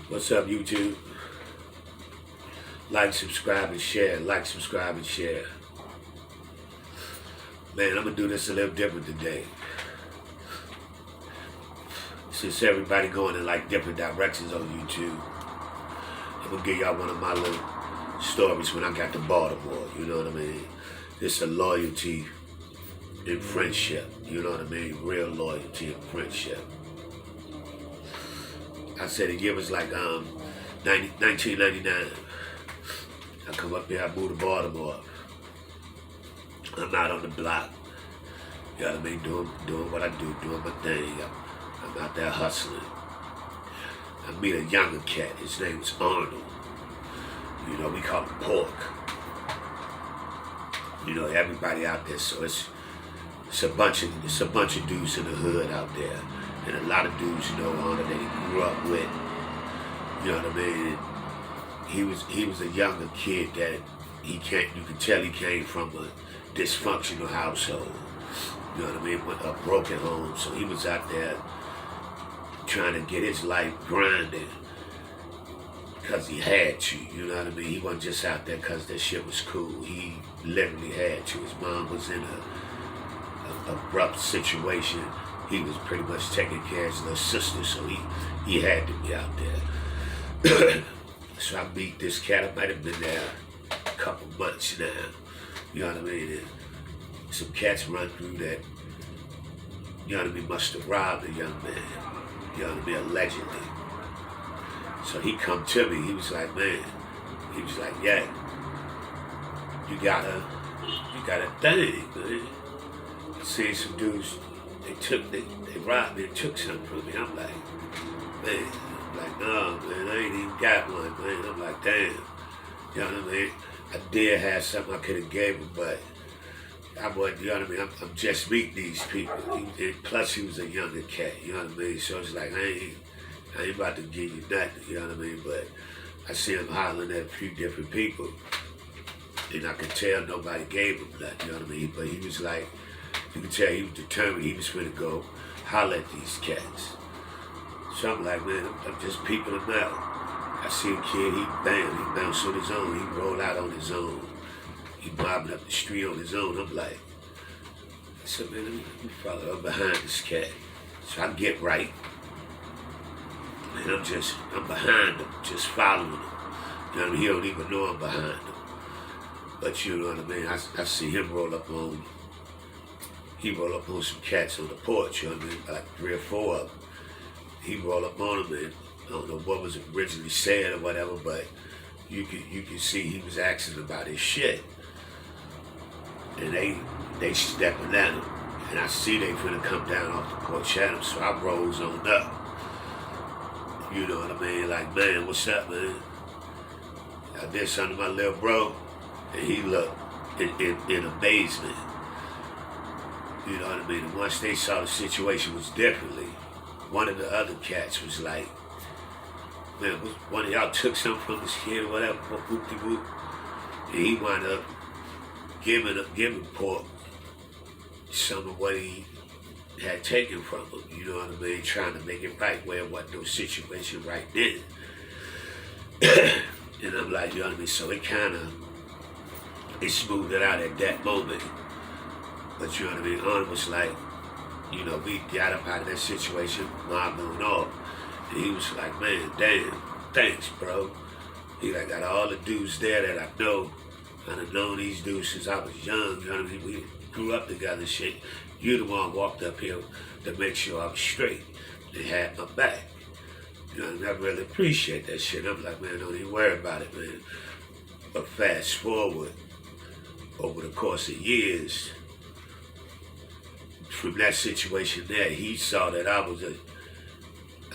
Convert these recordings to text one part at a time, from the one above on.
What's up, YouTube? Like, subscribe, and share. Like, subscribe, and share. Man, I'm gonna do this a little different today. Since everybody going in like different directions on YouTube, I'm gonna give y'all one of my little stories when I got to Baltimore. You know what I mean? It's a loyalty and friendship. You know what I mean? Real loyalty and friendship. I said the year was like 1999. I come up here, I moved to Baltimore. I'm out on the block. You know what I mean? Doing what I do, doing my thing. I'm out there hustling. I meet a younger cat. His name's Arnold. You know, we call him Pork. You know, everybody out there. So it's a bunch of dudes in the hood out there, and a lot of dudes, you know, Arnold that he grew up with. You know what I mean? He was a younger kid that you can tell he came from a dysfunctional household. You know what I mean? A broken home. So he was out there trying to get his life grinding because he had to. You know what I mean? He wasn't just out there because that shit was cool. He literally had to. His mom was in a abrupt situation. He was pretty much taking care of his little sister, so he had to be out there. So I meet this cat. I might have been there a couple months now. You know what I mean? And some cats run through that, you know what I mean, must have robbed a young man. You know what I mean? Allegedly. So he come to me. He was like, man, yeah, you got a thing, man. See some dudes, they robbed me and took something from me. I'm like, man. Like, no, man, I ain't even got one, man. I'm like, damn. You know what I mean? I did have something I could have gave him, but I wasn't, you know what I mean? I'm just meeting these people. And plus, he was a younger cat, you know what I mean? So it's like, I ain't about to give you nothing, you know what I mean? But I see him hollering at a few different people, and I could tell nobody gave him nothing, you know what I mean? But he was like, you could tell he was determined he was going to go holler at these cats. So I'm like, man, I'm just peeping him out. I see a kid, he bounced on his own. He rolled out on his own. He bobbing up the street on his own. I'm like, I said, man, let me follow up behind this cat. So I get right. And I'm behind him, just following him. You know what I mean? He don't even know I'm behind him. But you know what I mean? I see him roll up on some cats on the porch, you know what I mean? Like 3 or 4 of them. He rolled up on him, and I don't know what was originally said or whatever, but you can see he was asking about his shit. And they stepping at him. And I see they finna come down off the porch at him, so I rolls on up. You know what I mean? Like, man, what's up, man? I did something to my little bro, and he looked in amazement. You know what I mean? And once they saw the situation was differently, one of the other cats was like, man, one of y'all took something from this kid or whatever, whoop-de-whoop. And he wound up giving Pork some of what he had taken from him, you know what I mean? Trying to make it right where it wasn't no situation right then. And I'm like, you know what I mean? So it smoothed it out at that moment. But you know what I mean? Arnold was like, you know, we got up out of that situation, mom moving off. And he was like, man, damn, thanks, bro. He like, got all the dudes there that I know. I've known these dudes since I was young, you know what I mean? We grew up together and shit. You the one walked up here to make sure I was straight and had my back. You know, and I really appreciate that shit. I'm like, man, don't even worry about it, man. But fast forward, over the course of years, from that situation there, he saw that I was a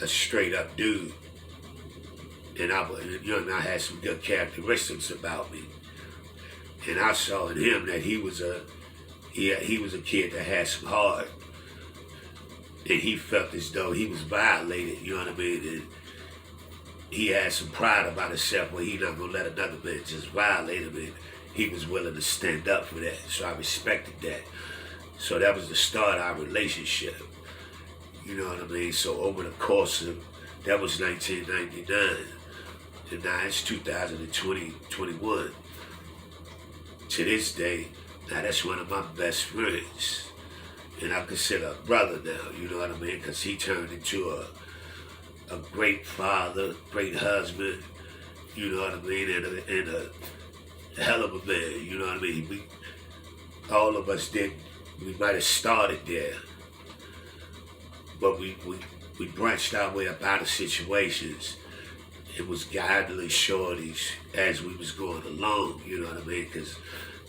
straight up dude. And I had some good characteristics about me. And I saw in him that he was a kid that had some heart. And he felt as though he was violated, you know what I mean? And he had some pride about himself where he not gonna let another man just violate him, and he was willing to stand up for that. So I respected that. So that was the start of our relationship. You know what I mean? So over the course of That was 1999. And now it's 2020, 21. To this day, now that's one of my best friends. And I consider a brother now, you know what I mean? Because he turned into a great father, great husband, you know what I mean? And a hell of a man, you know what I mean? All of us did, we might have started there, but we branched our way up out of situations. It was godly shorties as we was going along, you know what I mean? Because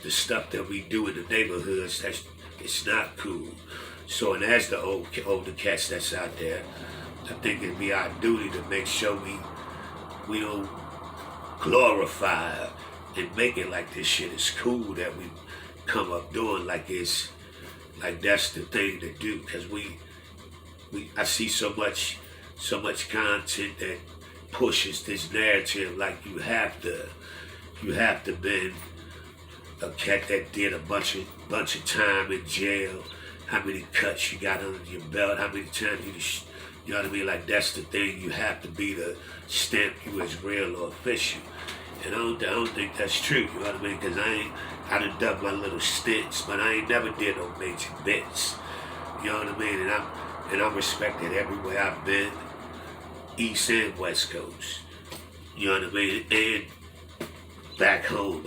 the stuff that we do in the neighborhoods, it's not cool. So, and as the older cats that's out there, I think it'd be our duty to make sure we don't glorify and make it like this shit is cool that we come up doing like it's like that's the thing to do. Because I see so much content that pushes this narrative like you have to be a cat that did a bunch of time in jail, how many cuts you got under your belt, how many times you know what I mean? Like that's the thing you have to be to stamp you as real or official. And I don't think that's true, you know what I mean? Because I done done my little stints, but I ain't never did no major bits. You know what I mean? And I'm respected everywhere I've been, East and West Coast. You know what I mean? And back home,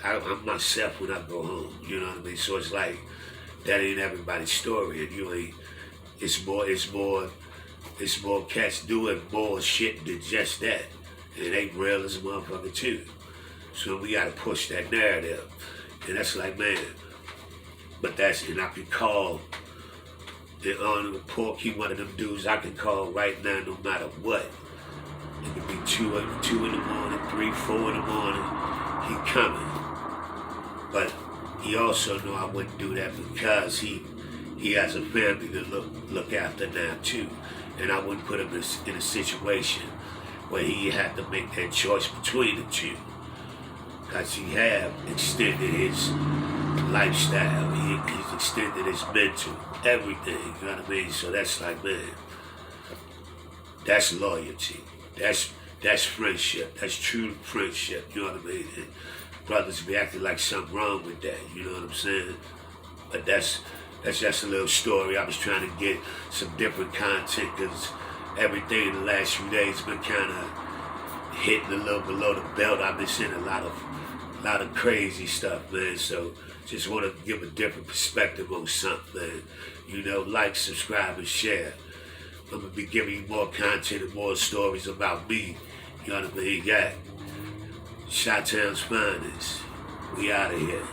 I'm myself when I go home. You know what I mean? So it's like that ain't everybody's story, and you ain't. It's more cats doing more shit than just that. And it ain't real as a motherfucker too. So we gotta push that narrative, and that's like, man. But and I can call the honor of Porky, one of them dudes I can call right now, no matter what. It could be 2 in the morning, 3, 4 in the morning. He coming, but he also know I wouldn't do that because he has a family to look after now too, and I wouldn't put him in a situation where he had to make that choice between the two, because he have extended his lifestyle, he's extended his mental, everything, you know what I mean? So that's like, man, that's loyalty, that's friendship, that's true friendship, you know what I mean? And brothers be acting like something wrong with that, you know what I'm saying? But that's just a little story. I was trying to get some different content because everything in the last few days been kind of hitting a little below the belt. I've been seeing a lot of crazy stuff, man. So just want to give a different perspective on something, man. You know, like, subscribe, and share. I'm gonna be giving you more content and more stories about me. You know what I mean? Yeah. Chi-Town's finest. We out of here.